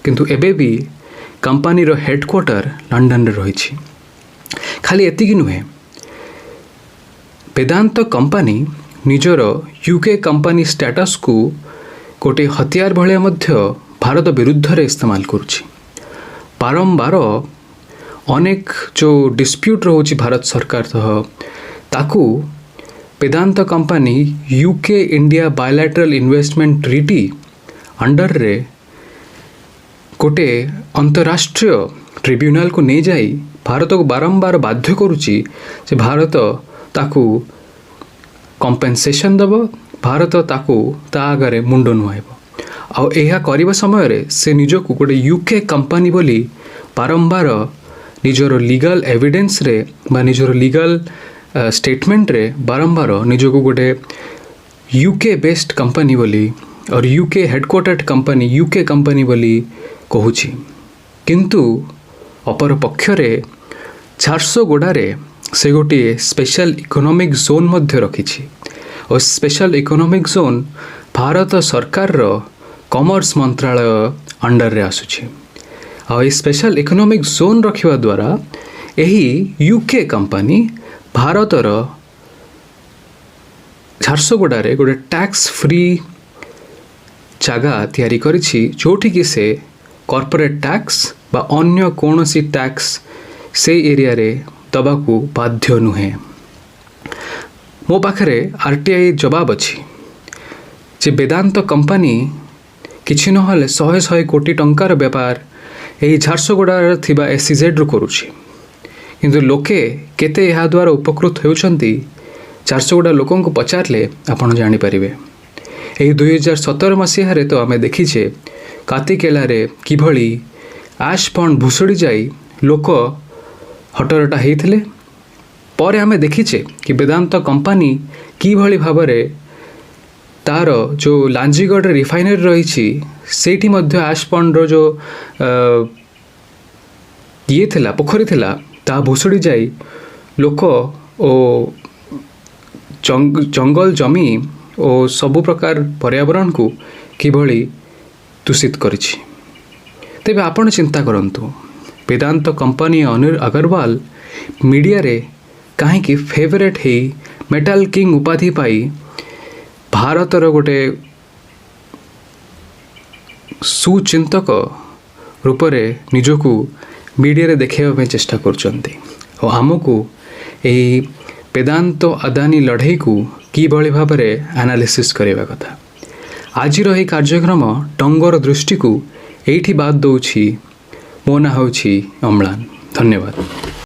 किंतु एबे भी कंपनीर हेडक्वार्टर लंडन रे रही। खाली एतिकी नुहे, वेदांत कंपनी निजर यूके कंपनी स्टेटस को गोटे हथियार भाया मध्य भारत विरुद्ध रे इस्तेमाल करुछि। बारंबार अनेक जो डिस्प्यूट रोची भारत सरकार सह ताकू Vedanta company UK India bilateral investment treaty under रे गोटे अंतरराष्ट्रीय ट्रिब्यूनल को नहीं जाई भारत को बारंबार बाध्य करुछि जे भारत ताकू कंपेनसेशन दब, भारत ताकू ता आगे मुंड नुआब। आ करने समय से निजक गोटे यूके कंपनी बोली बारंबार निजर लीगल एविडेंस रे बा निजर लीगल स्टेटमेंट रे बारंबार निजक गोटे यूके बेस्ड कंपनी बोली और UK headquartered company UK company बोली कहूछि। किंतु अपर पक्षरे झारसुगुड़ारे से गोटे स्पेशल इकोनॉमिक जोन मध्य रखिछि और स्पेशल इकोनॉमिक जोन भारत सरकार रो कॉमर्स मंत्रालय अंडर रे आसुछि। आ स्पेशल इकोनॉमिक जोन रखिवा द्वारा यही यूके कंपनी भारतर झारसुगुड़ारे गोटे टैक्स फ्री जगह तैयारी करिछि जोठी कि से कॉर्पोरेट टैक्स बा अन्य कोनोसी टैक्स से एरिया रे दबाकू बाध्य नुहे। मो पाखरे आरटीआई जवाब अच्छी जे वेदांत कंपनी किछि नहले 100 कोटी टंकार व्यापार यही झारसुगुड़ा थिबा एसईजेड रु करुछि। किंतु लोके केते या द्वारा उपकृत होउछंती झारसुगुड़ा लोकों को पचारले आपण जानि परिबे। यही 2017 मसीह रे तो आमे देखिछे कातिकेलारे किभली आश फंड भुसुड़ी जाई लोक हटरटा होइथिले। परे आमे देखिछे कि वेदांत कंपनी किभली भाबरे तार जो लांजीगढ़ रिफाइनरी रही सेठी मध्य आश फंड रो जो ये थिला पोखरी थिला ता भुसुड़ी जाई लोक ओ जंगल जमी ओ सबु प्रकार पर्यावरण को किभली दूषित करिछि। तेबे आपण चिंता करंतु वेदांत कंपनी अनिल अग्रवाल मीडिया रे कहीं की फेवरेट है मेटल किंग उपाधि पाई भारतर गोटे सुचिंतक रूप रे निजकू मीडिया रे देखाइबा चेष्टा करछंती और आमको यही वेदांत अदानी लड़ाई को किभली भाव में एनालिसिस करवा कथा। आज यही कार्यक्रम टंगर दृष्टि को एठी बात दौछि। मो ना होछि अम्लान। धन्यवाद।